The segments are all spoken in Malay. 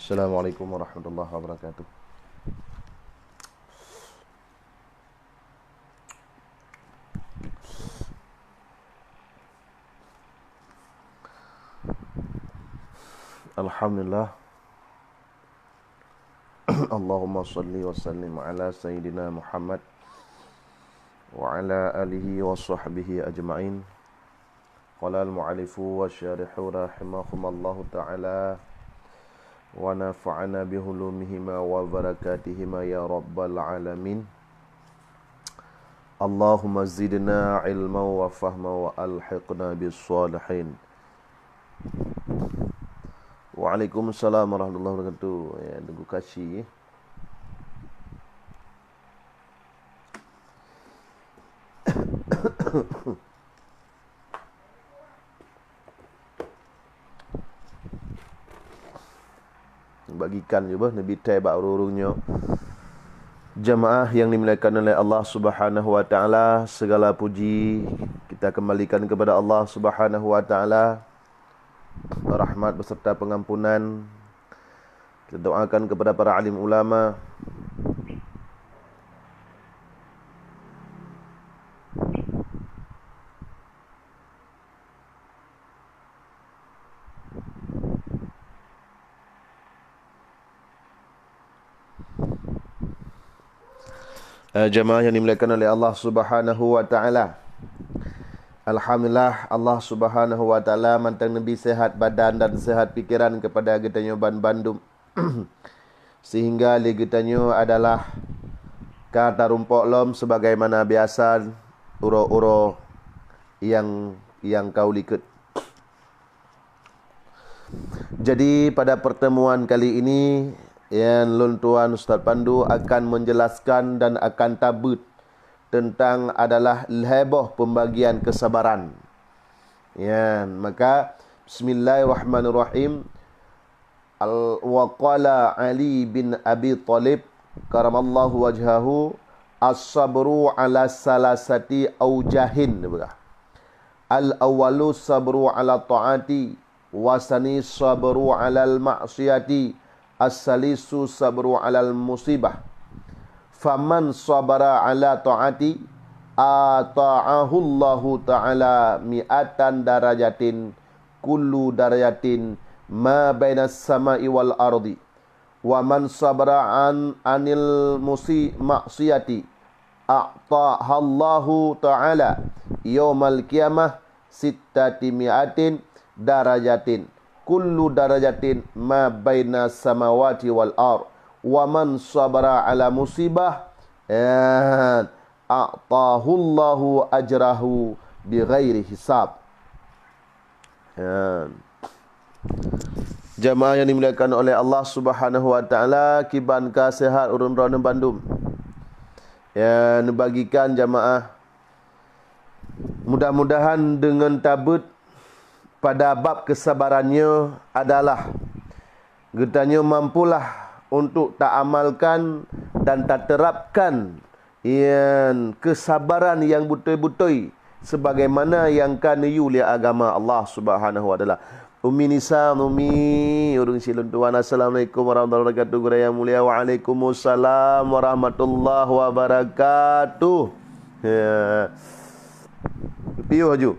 Assalamualaikum warahmatullahi wabarakatuh. Alhamdulillah. Allahumma salli wa sallim ala Sayyidina Muhammad wa ala alihi wa sahbihi ajma'in. Qala al-mu'alifu wa syarihu rahimahumallahu ta'ala wa nafa'ana bihulumihima wa barakatihima ya rabbal alamin. Allahumma zidna ilma wa fahma wa alhiqna bis salihin. Waalaikumsalam warahmatullahi wabarakatuh. Ya, tunggu kasih. Bagikan je bah Nabi taibak urung-urungnya. Jamaah yang dimuliakan oleh Allah Subhanahu wa taala, segala puji kita kembalikan kepada Allah Subhanahu wa taala. Rahmat beserta pengampunan kita doakan kepada para alim ulama, jemaah yang dimuliakan oleh Allah Subhanahu wa taala. Alhamdulillah, Allah Subhanahu wa taala mantang Nabi sehat badan dan sehat pikiran kepada getanyo ban Bandung. Sehingga li getanyo adalah kata rumpok lom sebagaimana biasa uro-uro yang kau likut. Jadi pada pertemuan kali ini yang Lun Tuan Ustaz Pandu akan menjelaskan dan akan tabut tentang adalah heboh pembagian kesabaran. Ya, maka bismillahirrahmanirrahim. Al-waqala Ali bin Abi Talib karamallahu wajhahu as-sabru ala salasati aujahin. Al-awwalu sabru ala ta'ati, wasani sabru ala al-ma'siyati, as-salisu sabru ala al-musibah. Faman sabara ala ta'ati ata'ahu Allahu ta'ala mi'atan darajatin kullu darajatin ma bainas sama'i wal ardi. Wa man sabara anil ma'siyati a'ta'ahu Allahu ta'ala yawmal qiyamah sittati mi'atin darajatin kullu darajatin ma bainas samawati wal ardi. Wa man sabara ala musibah a'tahu Allahu ajrahu bighairi hisab. Jamaah yang dimuliakan oleh Allah Subhanahu wa taala, kiban ka sehat urun rona Bandung. Ya, bagikan jamaah mudah-mudahan dengan tabut pada bab kesabarannya adalah getanya mampulah untuk tak amalkan dan tak terapkan kesabaran yang betul-betul sebagaimana yang kaniyu li agama Allah Subhanahu wa taala. Ummi Nisa, Ummi urung silun tuan. Assalamualaikum warahmatullahi wabarakatuh. Guru yang mulia, waalaikumsalam warahmatullahi wabarakatuh. Ya. Piu haju.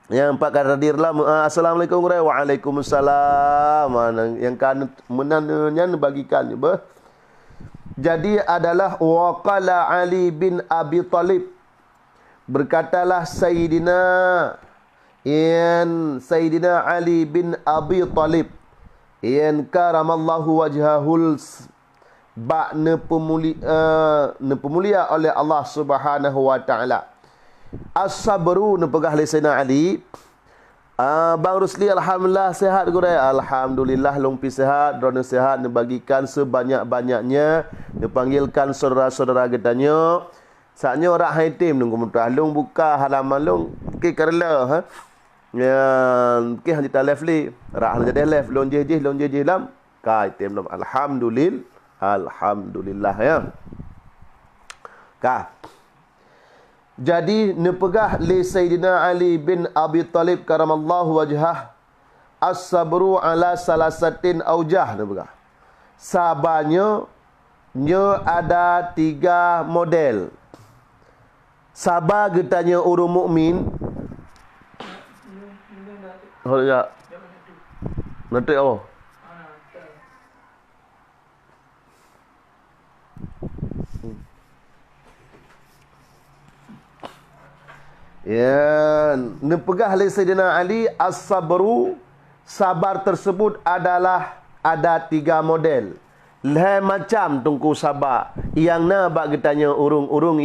Yang empat kata hadirlah. Assalamualaikum warahmatullahi wabarakatuh. Waalaikumsalam. Yang kan menananya bagikan bah. Jadi adalah waqala Ali bin Abi Talib. Berkatalah Sayyidina Ali bin Abi Talib karamallahu wajhahul ba'na pemulia oleh Allah Subhanahu wa taala. As-sabru nepegah Sayyidina Ali. Bang Rusli alhamdulillah sehat gure. Alhamdulillah lumpi sehat, drone sehat, bagikan sebanyak-banyaknya, dipanggilkan saudara-saudara getanya. Saatnya orang haitim nunggu mutahlung buka halaman long ke karla ha. Ya, ke hanita left li. Rak jadi left lon jejih lam. Kai tem lam alhamdulillah ya. Ka. Jadi nepegah li Sayyidina Ali bin Abi Talib karamallahu wajhah as-sabru ala salasatin aujah nepegah. Sabarnya ada 3 model. Sabar getanya orang mukmin. Oh ya. Nanti oh. Ya, nepegah oleh Sayyidina Ali as-sabru, sabar tersebut adalah ada 3 model. Lah macam tungku sabar. Yang na bak getanya urung-urung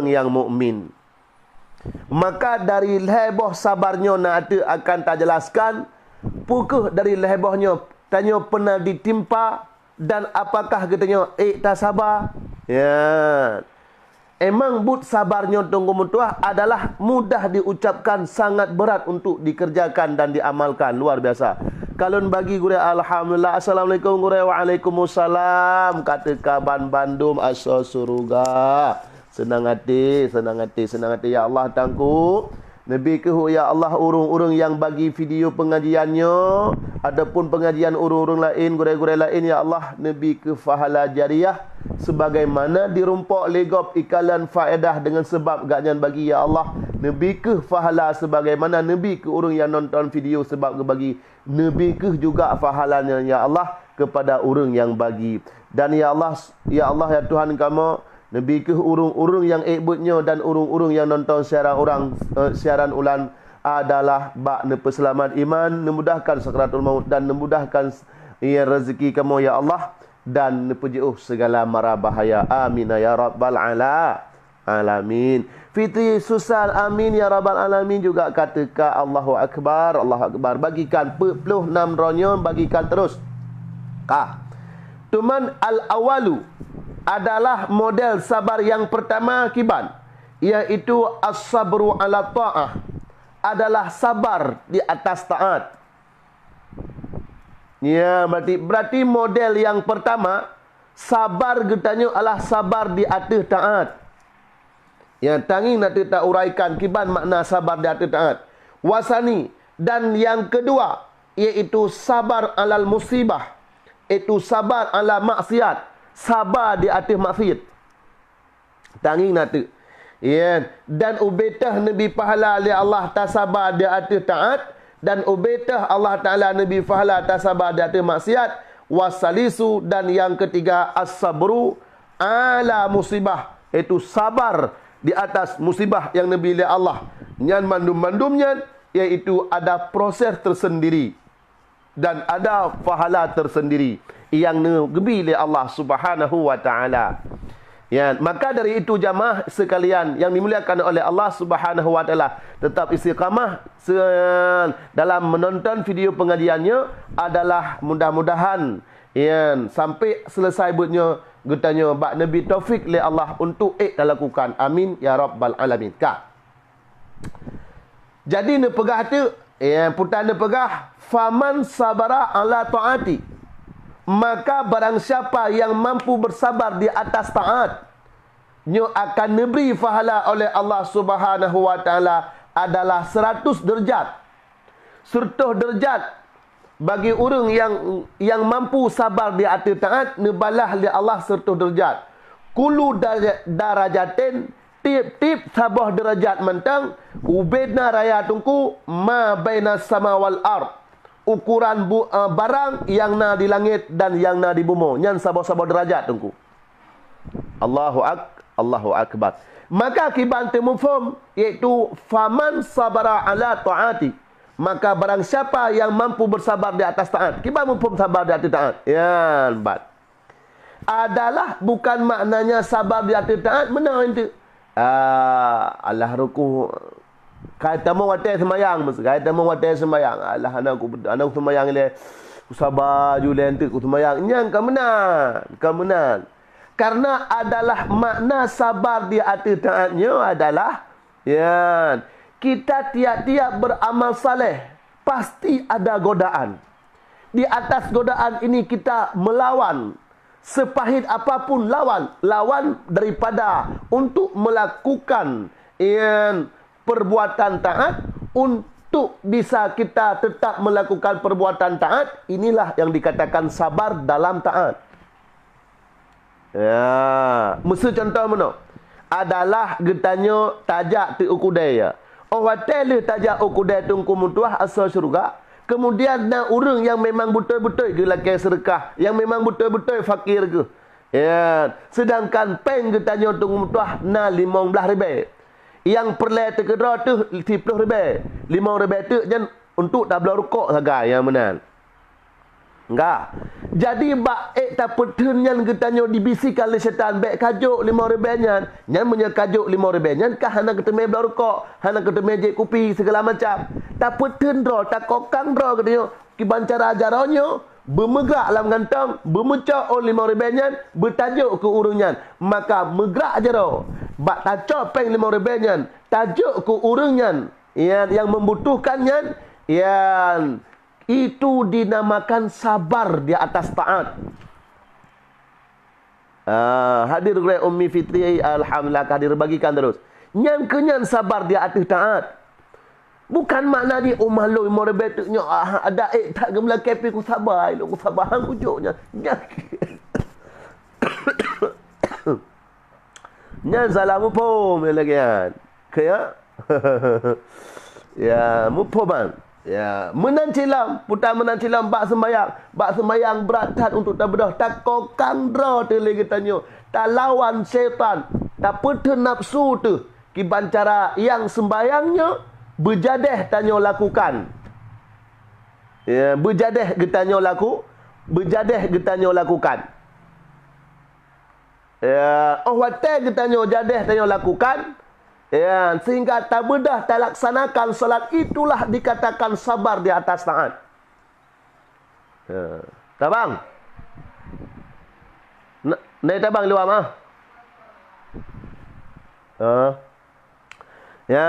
yang mukmin. Maka dari leboh sabarnya nak ada akan tak jelaskan. Pukul dari lebohnya tanya pernah ditimpa dan apakah katanya tak sabar. Ya. Emang but sabarnya tunggu mutuah adalah mudah diucapkan, sangat berat untuk dikerjakan dan diamalkan. Luar biasa. Kalau bagi gure alhamdulillah, assalamualaikum gure, waalaikumsalam. Kata kaban bandum asa suruga. Senang hati, senang hati, senang hati. Ya Allah tangku. Nabi ke ya Allah urung-urung yang bagi video pengajiannya, adapun pengajian urung-urung lain, gure-gure lain, ya Allah Nabi ke fahala jariah sebagaimana dirumpok legop ikalan faedah dengan sebab gaknyan bagi, ya Allah Nabi ke fahala sebagaimana Nabi ke urung yang nonton video sebab ke bagi, Nabi ke juga fahalanya ya Allah kepada urung yang bagi. Dan ya Allah ya Tuhan kamu, Nabi ke urung-urung yang ikutnya dan urung-urung yang nonton siaran ulan adalah bak nepe selamat iman, memudahkan sakratul maut dan memudahkan rezeki kamu ya Allah, dan nepe jauh segala mara bahaya. Amin ya rabbal alamin. Fitri susah amin ya rabbal alamin. Juga katakan Allahu akbar, Allahu akbar. Bagikan 46 ronyo, bagikan terus. Tuman al-awalu adalah model sabar yang pertama kiban, iaitu as-sabru ala ta'ah, adalah sabar di atas taat. Ya, berarti model yang pertama sabar getanya adalah sabar di atas taat. Ya, tangi nak tak uraikan kiban makna sabar di atas taat. Wasani, dan yang kedua iaitu sabar alal musibah, itu sabar ala maksiat, sabar di atas maksiat. Tangi nate. Ya, dan ubetah Nabi pahala li Allah tasabar di atas taat, dan ubetah Allah Taala Nabi pahala tasabar di atas maksiat. Wasalisu, dan yang ketiga as-sabru ala musibah, itu sabar di atas musibah yang Nabi li Allah. Nyan mandum-mandumnya iaitu ada proses tersendiri dan ada pahala tersendiri yang negebi oleh Allah Subhanahu wa taala. Ya, maka dari itu jamaah sekalian yang dimuliakan oleh Allah Subhanahu wa taala, tetap istiqamah dalam menonton video pengajiannya adalah mudah-mudahan ya sampai selesai buatnya getanya bak Nabi taufik oleh Allah untuk lakukan. Amin ya rabbal alamin. Jadi ne pegah tu putan ne pegah faman sabara ala taati, maka barang siapa yang mampu bersabar di atas taat, nyo akan diberi pahala oleh Allah Subhanahu wa taala adalah 100 derajat. 100 derajat bagi orang yang mampu sabar di atas taat, nebalah li Allah 100 derajat. Kulu darajatin, tip-tip sabah derajat mentang ubedna raya tungku ma baina sama wal ard, ukuran barang yang na di langit dan yang na di bumi, nyan sabah-sabah derajat tungku. Allahu akbar. Maka akibat temufum iaitu faman sabara ala taati, maka barang siapa yang mampu bersabar di atas taat. Kibat mufum sabar di atas taat. Ya, bat. Adalah bukan maknanya sabar di atas taat benar itu. Allah ruku kata mau watai semayang, kata mau watai semayang. Allah anak semayang le sabar julen tu semayang. Nyang kemenang. Karena adalah makna sabar di atas taatnya adalah ya, kita tiap-tiap beramal saleh pasti ada godaan. Di atas godaan ini kita melawan sepahit apapun lawan daripada untuk melakukan perbuatan taat, untuk bisa kita tetap melakukan perbuatan taat, inilah yang dikatakan sabar dalam taat. Ya, mesti contoh mana? Adalah getanya tajak ti ukudai ya. Orang tele tajak ukudai tungku mutuah asal syurga. Kemudian na orang yang memang betul-betul ke lakai sedekah, yang memang betul-betul fakir ke. Ya, sedangkan peng getanya tungku mutuah na 15,000. Yang perle terkena tu 10,000. 5,000 tu jan untuk tabla rukuk saja yang menang. Enggak. Jadi baik tak petun yang getanya dibisikan oleh syaitan baik kajuk 5,000 nyan punya kajuk 5,000 nyan kah hana ketemu belah rukuk, hana ketemu jek kopi segala macam. Tak petun dro, tak kokang dro katanya kibancara ajarannya bermegrak dalam kantong, bermuncak oh 5,000 nyan, bertajuk ke urungan. Maka megrak aja dro. Bak tacok peng 5,000 nyan, tajuk ke urungan yang membutuhkannya yang itu dinamakan sabar di atas taat. Hadir oleh Ummi Fitri, alhamdulillah hadir bagikan terus. Nyan kenyan sabar di atas taat. Bukan makna dia malu mau rebetnya ada tak gemla kepi ku sabar, ku sabar hang kujuknya. Nyan salah mupo lagi kan. Kaya ya mupo bang. Ya, menancilam, putar menancilam bak sembayang beratan untuk tak bedah, tak kokang dra tu lagi tanya, tak lawan syaitan, tak peten nafsu tu, kiban cara yang sembayangnya berjadeh tanya lakukan. Ya, berjadeh getanya lakukan. Ya, watai getanya jadeh tanya lakukan. Ya, sehingga tak bedah tak laksanakan solat, itulah dikatakan sabar di atas taat. Ya. Tak bang? Naik tak bang luar mah? Ya.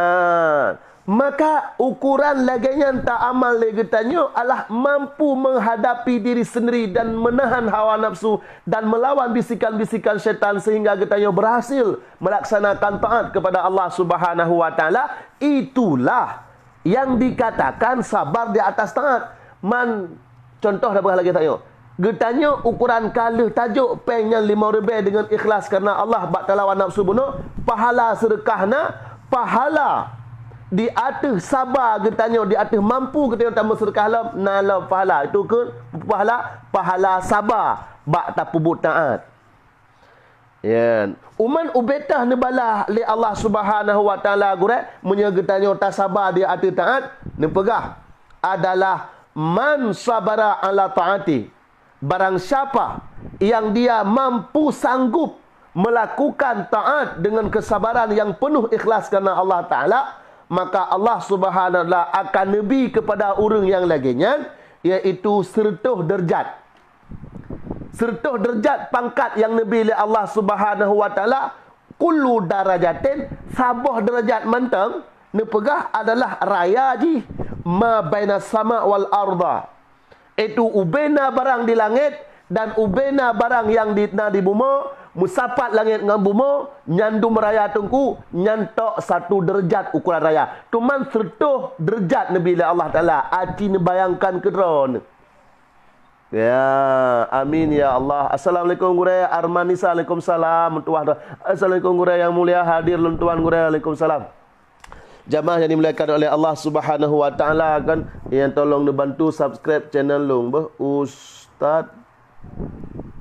Maka ukuran laginya tak amal lagi tanya adalah mampu menghadapi diri sendiri dan menahan hawa nafsu dan melawan bisikan-bisikan syaitan sehingga kita berhasil melaksanakan taat kepada Allah Subhanahu wa taala. Itulah yang dikatakan sabar di atas taat. Contoh dah lagi tanya. Getanya ukuran kalah tajuk pengnya 5,000 dengan ikhlas kerana Allah bak lawan nafsu bunuh, pahala sedekahna, pahala di atas sabar getanya, di atas mampu getanya tambah sedekah nala pahala itu ke pahala sabar bak tak pubut taat. Ya, uman ubetah nebala li Allah Subhanahu wa taala gure munya getanya tak sabar di atas taat nepegah adalah man sabara ala taati. Barang siapa yang dia mampu sanggup melakukan taat dengan kesabaran yang penuh ikhlas kerana Allah taala, maka Allah Subhanahu wa taala akan nabi kepada orang yang laginya, iaitu sertuh derajat. Sertuh derajat pangkat yang nabi oleh Allah Subhanahu wa taala, kullu darajatin, sabah derajat mantang nepegah adalah raya ji ma baina sama wal arda. Itu ubena barang di langit dan ubena barang yang di bumi, musapat langit dengan bumi, nyandu meraya tungku, nyantok satu derajat ukuran raya. Tuman sertuh derajat Nabi Allah Ta'ala. Aci nebayangkan ke drone. Ya, amin ya Allah. Assalamualaikum guraya Armanisa, Waalaikumsalam. Assalamualaikum guraya yang mulia hadir luntuan guraya, Waalaikumsalam. Jamaah yang dimuliakan oleh Allah Subhanahu wa taala kan, yang tolong dibantu subscribe channel long Ustaz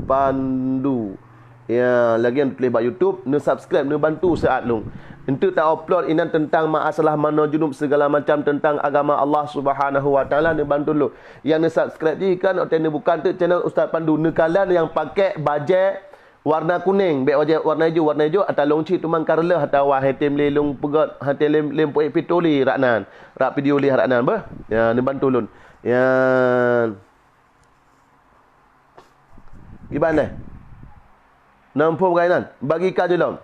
Pandu. Ya, lagi yang tulis bak YouTube, ni subscribe, ni bantu saat long. Itu tak upload ini tentang masalah mana junub segala macam tentang agama Allah Subhanahu wa taala, ni bantu lu. Yang ni subscribe je kan, ni bukan tu channel Ustaz Pandu. Ni kalian yang pakai baju warna kuning, beg wajah warna hijau atau longci tu mangkarlah atau hatim lelung pegat hatim lem poek pitoli raknan. Rak video li raknan bah. Ya, ni bantu lun. Ya. Gimana? Nampu kainan. Bagi kajulon.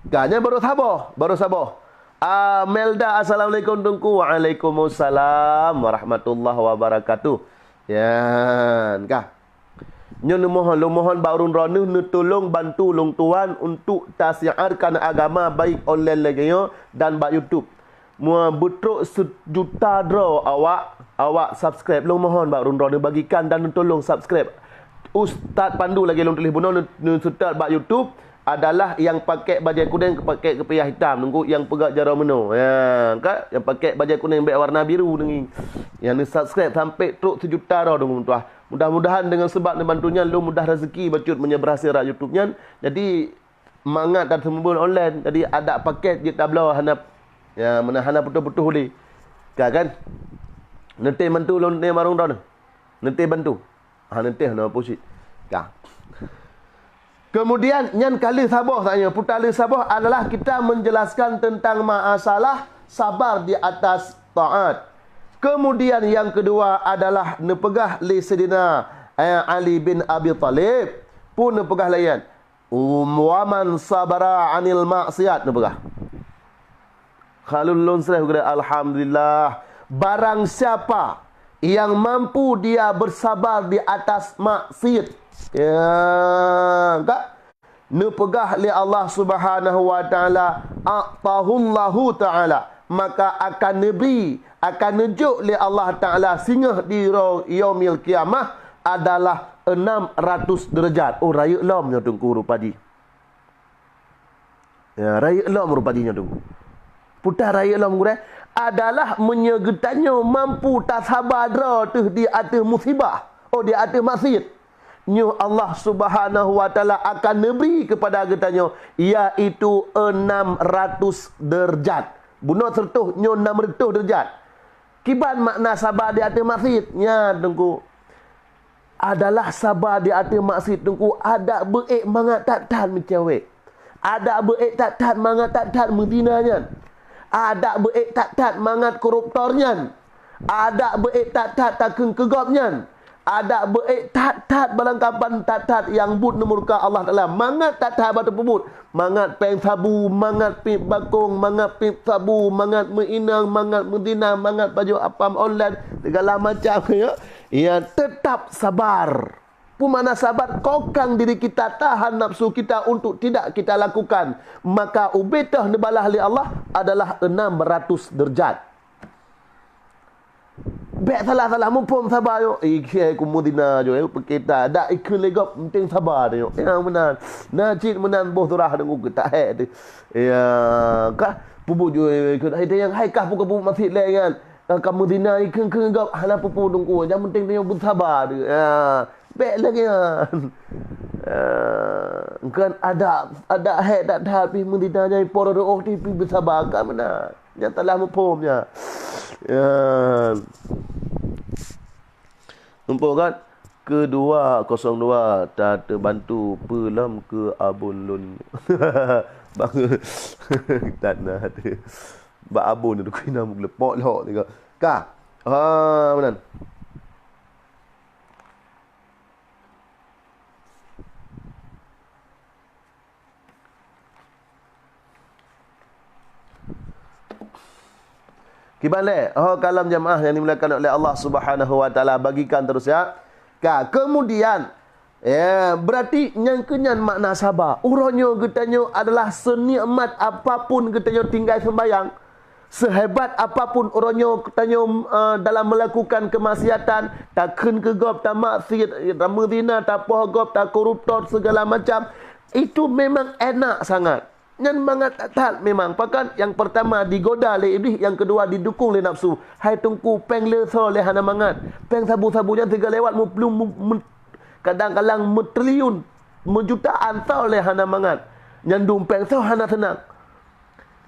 Kanya baru sabar. Melda, assalamualaikum tungku. Waalaikumsalam warahmatullahi wabarakatuh. Ya, kah. Nyo mohon barun ronu nu tolong bantu long tuan untuk tasiarkan agama baik online lagi yo dan ba YouTube. Mua betruk 1 juta draw awak subscribe long mohon barun ronu bagikan dan tolong subscribe. Ustaz Pandu lagi long tulis bunuh nu setat ba YouTube adalah yang pakai baju kuning pakai kepiah hitam nunggu yang pegak jara meno ya kan yang pakai baju kuning warna biru nengi yang ni subscribe sampai truk 1 juta dah dong tuan. Mudah-mudahan dengan sebab bantunya lu mudah rezeki bacut menyeberasi rak YouTube-nya. Jadi mangat dan sembun online. Jadi ada paket je tabla hana ya mana hana betul-betul boleh. Kan? Nanti bantu lu ni marung dah. Nanti bantu. Nanti hana pusit. Kan? Kemudian yang kali sabah tanya, putali sabah adalah kita menjelaskan tentang masalah sabar di atas taat. Kemudian yang kedua adalah nepegah li Sayyidina Ali bin Abi Talib pun nepegah layan. Wa man sabara 'anil maksiat nepegah. Khalul lunsrah alhamdulillah, barang siapa yang mampu dia bersabar di atas maksiat. Ya, enggak? Nepegah li Allah Subhanahu wa taala, a'tahullahu taala, maka akan neberi, akan nejuk li Allah taala singgah di yaumil kiamah adalah 600 derajat. Oh, raya lam nya tunggu rupadi. Ya, raya lam rupadinya tunggu. Putar raya lam gure adalah menyegetannya mampu tak sabar tu di atas musibah. Oh, di atas maksiat. Nyo Allah Subhanahu wa taala akan neberi kepada getanya iaitu 600 derajat. Bunuh sertuh nyo 600 derajat. Kiban makna sabar di atas maksiat? Ya tengku. Adalah sabar di atas maksiat tengku ada beik mangat tak tahan mencewek. Ada beik tak tahan mangat tak tahan mendinanya. Ada beik tak tahan mangat koruptornya. Ada beik tak tahan takeng kegopnya. Ada beik tat-tat balangkapan tat-tat yang but nemurka Allah Ta'ala. Mangat tat-tat batu pebut. Mangat peng sabu, mangat pip bakung, mangat pip sabu, mangat meinang, mangat medina, mangat baju apam online. Segala macam ya. Ya tetap sabar. Pemana sabar kokang diri kita, tahan nafsu kita untuk tidak kita lakukan. Maka ubetah nebalah li Allah adalah 600 derajat. Baik salah mumpung sabar yo. Ikhai kumudina jo kita dak ikun legop penting sabar yo. Ya benar. Najid menan boh turah dengan tak hai tu. Ya kah pubu jo ikut hai yang hai kah puku masjid le kan. Kamu dina ikun gop hala pupu dungku. Yang penting dia bersabar tu. Ya baik lagi kan. Kan ada hai tak tapi mendinanya por roh ti bersabar kan benar. Yang telah mumpungnya. Ya. Nampak kan? Kedua 02 tak terbantu pelam ke abun lun. Bang tak nak ada. Bak abun tu kena melepok lok juga. Ka. Benar. Kibale, kalam jamaah yang dimulakan oleh Allah Subhanahu wa taala bagikan terus ya. Kemudian berarti yang kenyan makna sabar. Uronyo getanyo adalah senikmat apapun getanyo tinggal sembayang. Sehebat apapun uronyo getanyo dalam melakukan kemaksiatan, takkan kegop, tak maksiat, tak merdina, tak pohgop, tak koruptor segala macam. Itu memang enak sangat. Yang mangat tak memang pakan yang pertama digoda oleh iblis, yang kedua didukung oleh nafsu. Hai tungku peng leso oleh hana mangat. Peng sabu-sabunya tiga lewat kadang-kadang triliun, jutaan tau oleh hana mangat. Nyandung peng tau hana tenang.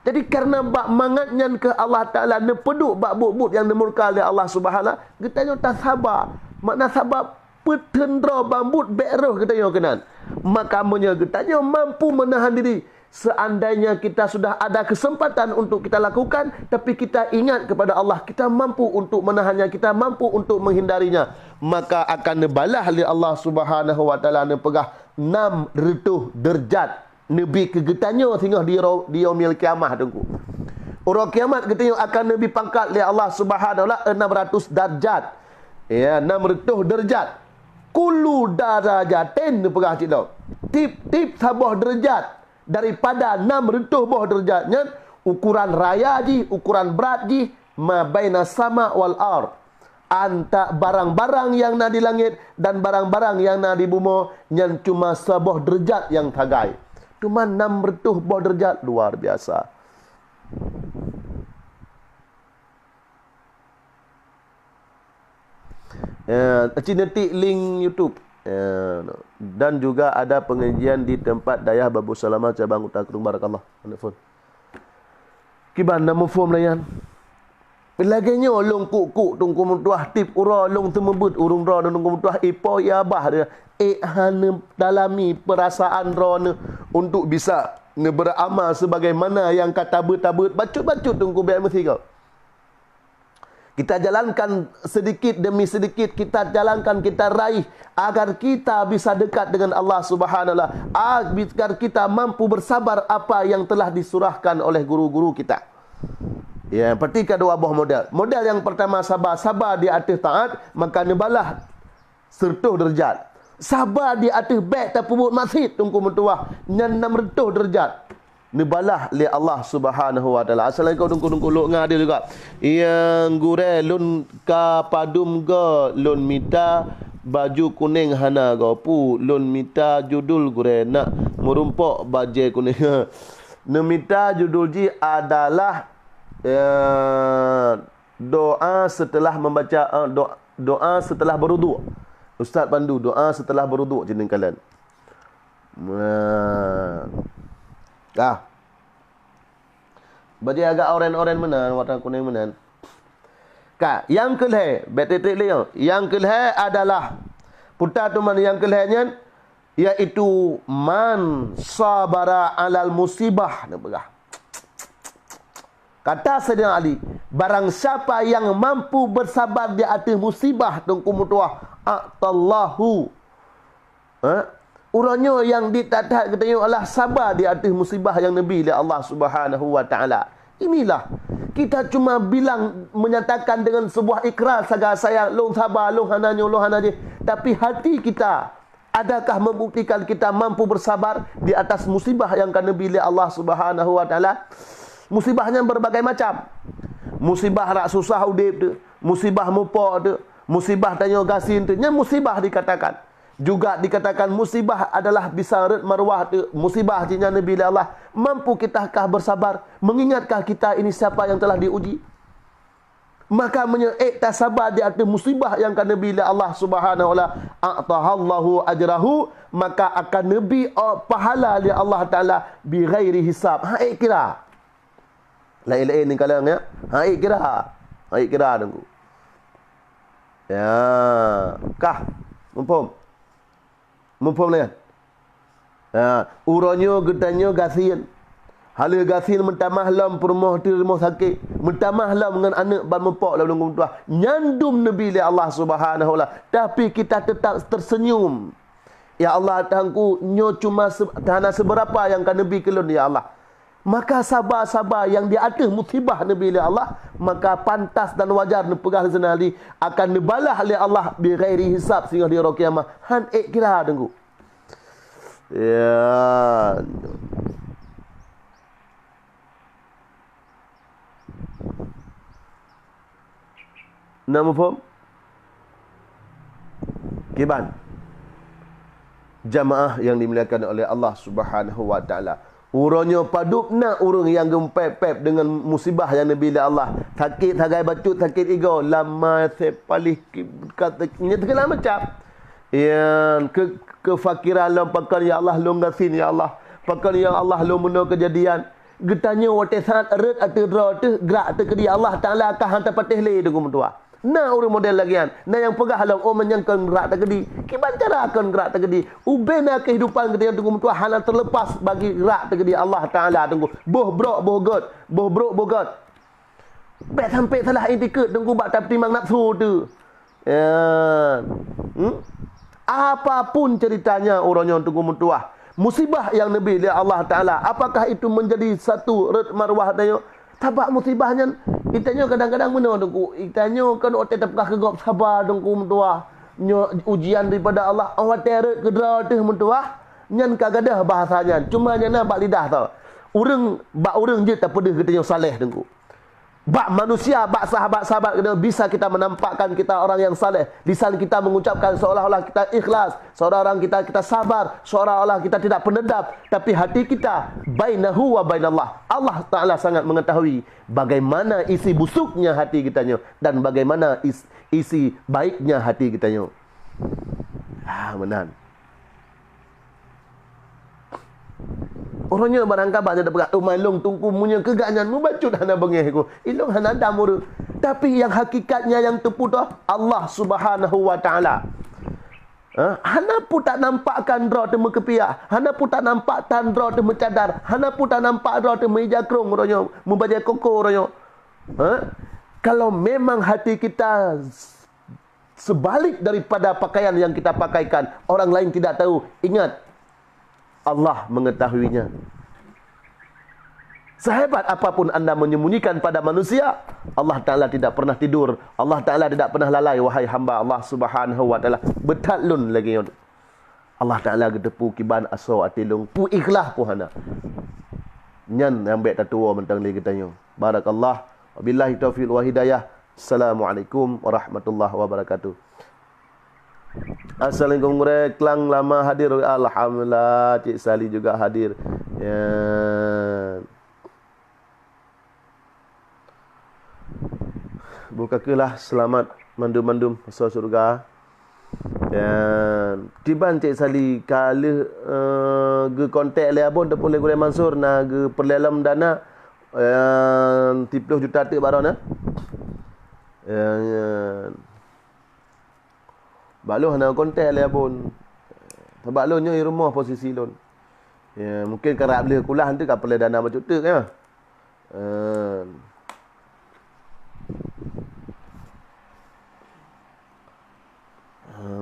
Jadi karena bak mangatnya ke Allah Taala nepeduk bak but yang dimurka oleh Allah Subhanahu, kita tak sabar. Makna sabar petendra bambut beroh kita kenan. Maka kita mampu menahan diri. Seandainya kita sudah ada kesempatan untuk kita lakukan, tapi kita ingat kepada Allah, kita mampu untuk menahannya, kita mampu untuk menghindarinya, maka akan nebalah oleh Allah Subhanahu wa taala nepegah 600 derajat nebi kegetannya sehingga di yaumil kiamah tunggu. Orang kiamat kita akan nebi pangkat oleh Allah Subhanahu wa taala 600 derajat. Ya, 600 derajat. Kullu darajatin pegah cik tau. Tip-tip sabah derajat daripada 6 rentuh bawah derajatnya, ukuran raya ji, ukuran berat ji, ma baina sama wal ard. Anta barang-barang yang na di langit dan barang-barang yang na di bumi yang cuma sebuah derajat yang tagai. Cuma 6 rentuh bawah derajat, luar biasa. Nanti link YouTube. Dan juga ada pengajian di tempat Dayah Babu Salamah cabang Utara Kedung. Barakallah. Telefon. Kiban nama form layan. Belagainya long kuk tunggu mutuah tip ura long temebut urung ra tunggu mutuah ipo ya bah dia hana dalami perasaan ra untuk bisa beramal sebagaimana yang kata tabut bacut tunggu biar mesti kau. Kita jalankan sedikit demi sedikit, kita jalankan, kita raih agar kita bisa dekat dengan Allah Subhanahu wa taala, agar kita mampu bersabar apa yang telah disurahkan oleh guru-guru kita. Ya, pertika dua buah modal. Modal yang pertama sabar di atas taat, maka nebalah sertuh derajat. Sabar di atas baik tapubut maksud tunggu mentuah nyan 600 derajat. Nebalah li Allah Subhanahu wa taala. Assalamualaikum tunggu luk ngade juga. Yang gure lun ka padum go lun mita baju kuning hana go pu lun mita judul gure nak merumpok baju kuning. Nemita judul ji adalah doa setelah membaca doa setelah berwuduk. Ustaz pandu doa setelah berwuduk jeneng kalian. Baju agak oren-oren menan, warna kuning menan. Yang kelih, betik leo. Yang kelih adalah putar teman yang kelihnya iaitu man sabara alal musibah. Nampak? Kata Sayyidina Ali, barang siapa yang mampu bersabar di atas musibah tungku mutuah, atallahu. Urangnya yang ditatat katanya Allah sabar di atas musibah yang Nabi oleh Allah Subhanahu wa taala. Inilah kita cuma bilang menyatakan dengan sebuah ikrar saja saya long sabar long hana je, tapi hati kita adakah membuktikan kita mampu bersabar di atas musibah yang kan Nabi oleh Allah Subhanahu wa taala? Musibahnya berbagai macam. Musibah rak susah udip tu, musibah mupok tu, musibah tanya gasin tu, nya musibah dikatakan. Juga dikatakan musibah adalah bisa red marwah tu, musibah jinya Nabi Allah. Mampu kitakah bersabar? Mengingatkah kita ini siapa yang telah diuji? Maka tak sabar di atas musibah yang kan Nabi Allah Subhanahu wa taala a'tahallahu ajrahu, maka akan Nabi pahala li Allah taala bi ghairi hisab. Kira lain-lain ni kalang ya. Kira tunggu. Ya, kah mumpum lain. Ya, uronyo gedanyo gasin. Hala gasin mentamah lam permoh ti rumah sakit. Mentamah lam dengan anak ban mempok lalu nunggu tuah. Nyandum Nabi li Allah Subhanahu wa taala. Tapi kita tetap tersenyum. Ya Allah tangku nyo cuma dana seberapa yang kan Nabi kelun ya Allah. Maka sabar-sabar yang di atas musibah Nabi oleh Allah, maka pantas dan wajar nepegah zenali akan nebalah oleh Allah bi ghairi hisab sehingga di hari kiamat. Han kira tunggu. Ya. Nama faham? Kiban. Jamaah yang dimuliakan oleh Allah Subhanahu wa taala. Urangnya paduk nak urang yang gempep-pep dengan musibah yang Nabi Allah. Sakit hagai bacut, sakit ego, lama sepalih kata nya segala macam. Yang kefakiran lam pakan ya Allah longgasin ya Allah. Pakan ya Allah lo mena kejadian. Getanya wate sangat erat atau dra tu gerak tu ke dia Allah Taala akan hantar patih le tu tua. Nah orang model lagian. Nah yang pegah halang menyangkan gerak tak gedi. Kiban cara akan gerak tak gedi. Ubena kehidupan kita tunggu tua halang terlepas bagi gerak tak gedi Allah Taala tunggu. Boh brok boh god. Boh brok boh god. Bet sampai salah intikut tunggu bak tak timang nafsu tu. Apapun ceritanya orangnya tunggu mutuah. Musibah yang Nabi lihat Allah Ta'ala, apakah itu menjadi satu red marwah tanya? Tabak musibahnya, itanya kadang-kadang mana tunggu. Itanya kan otak tapkah kegop sabar tunggu mutuah. ujian daripada Allah. Awak teret ke dera tu mentuah. Nyan kagadah bahasanya. Cuma nyana bak lidah tau. Bak urang je tak pedih kita yang saleh tengku. Bak manusia, bak sahabat-sahabat kita bisa kita menampakkan kita orang yang saleh. Lisan kita mengucapkan seolah-olah kita ikhlas, seolah-olah kita sabar, seolah-olah kita tidak pendendam, tapi hati kita bainahu wa bainallah. Allah Taala sangat mengetahui bagaimana isi busuknya hati kitanya dan bagaimana isi baiknya hati kitanya. Benar. Orangnya barangkali banyak dapat malung tungku munya keganyan membacut hana bengeh ko. Ilung hana damur. Tapi yang hakikatnya yang tepu tu Allah Subhanahu wa taala. Hana pun tak nampakkan dra temu kepiak. Hana pun tak nampak tan dra temu cadar. Hana pun tak nampak dra temu jakrung orangnya membaca koko orangnya. Kalau memang hati kita sebalik daripada pakaian yang kita pakaikan, orang lain tidak tahu. Ingat, Allah mengetahuinya. Sehebat apapun anda menyembunyikan pada manusia, Allah Ta'ala tidak pernah tidur. Allah Ta'ala tidak pernah lalai. Wahai hamba Allah Subhanahu wa Ta'ala. Betalun lagi. Allah Ta'ala gedepu kiban aso atilung. Pu ikhlas pu hana. Nyan yang baik tatua mentang lagi tanya. Barakallah. Wabillahi taufiq wa hidayah. Assalamualaikum warahmatullahi wabarakatuh. Assalamualaikum Klang lama hadir. Alhamdulillah Cik Sali juga hadir. Ya. Bukakelah selamat mandum-mandum masuk surga. Dan tiban Cik Sali kala ge kontak le abon tepun le Gurem Mansur na ge perlelam dana 30 juta tu baron Baluh nak kontak le abon. Baluhnya di rumah posisi lon. Ya, mungkin kerap boleh kulah nanti kapal dana macam tu ya.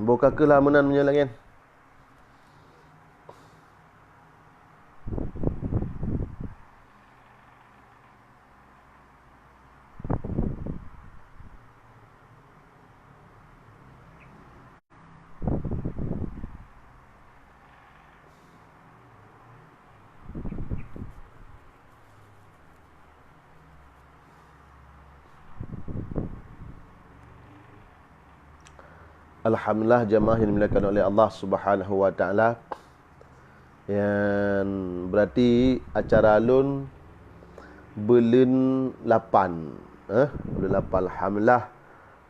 Buka ke lamunan menyelangan. Alhamdulillah jemaah yang dimuliakan oleh Allah Subhanahu wa taala. Yang berarti acara alun belin 8. Belin 8 alhamdulillah.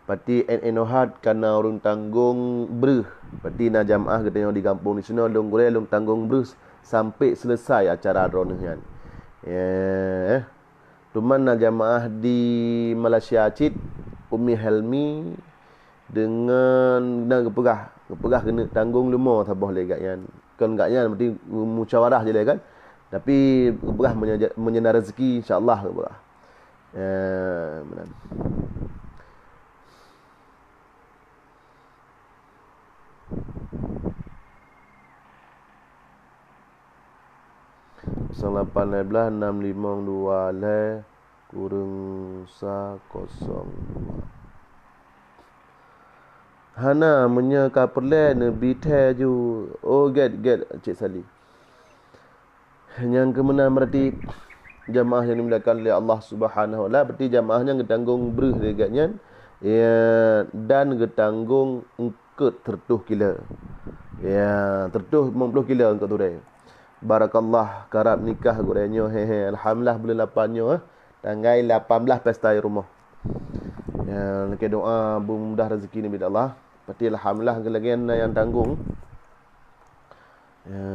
Parti enohat karena orang tanggung breh. Parti na jemaah kita yang di kampung di sini long gure long tanggung breh sampai selesai acara dronnya. Ya. Tuman na jemaah di Malaysia Cid Umi Helmi dengan kepegah kena tanggung lemo tabah legatnya kan gaknya berarti musyawarah je kan, tapi kepegah menyenda rezeki insyaallah kepegah benar. Salapan 652 le kurang sa 02. Hana punya kapal Nabi Taju. Oh get Cik Sali. Yang kemenang berarti jamaah yang dimuliakan oleh Allah Subhanahu wa taala, berarti jamaahnya getanggung breh degatnya ya, dan getanggung engket tertuh kila. Ya, tertuh 50 kila engket tu deh. Barakallah karab nikah gorenya alhamdulillah bulan 8-nya tanggal 18 pesta rumah. Ya, nak doa mudah rezeki ni bila Allah. Pasti alhamdulillah gelagian yang tanggung. Ya,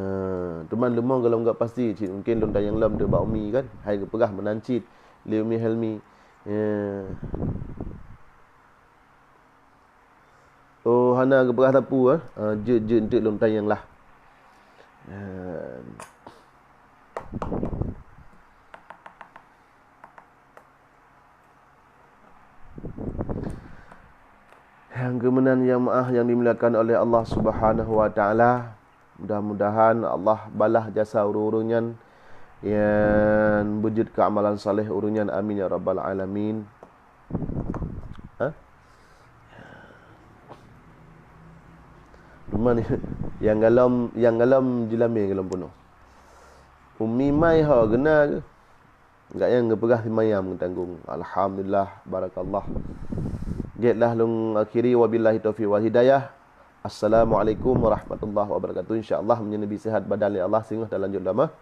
teman lemong kalau enggak pasti cik mungkin lontar yang lam tu bak umi kan. Hai kepegah menancit li umi Helmi. Ya. Oh hana kepegah tapu je entik lontar yang lah. Ya. Yang kemenangan jemaah yang dimuliakan oleh Allah Subhanahu wa taala, mudah-mudahan Allah balah jasa urun-urunyan yang wujud ke amalan saleh urunyan, amin ya rabbal alamin. Mana yang galam jilame galam puno. Umi mai ha kena ke? Enggak yang ngepegah mayam tanggung. Alhamdulillah, barakallah. Getlah lung akhiri wabillahi taufiq wal hidayah. Assalamualaikum warahmatullahi wabarakatuh. Insya-Allah menjadi nabi sihat badan li Allah singah dan lanjut lama.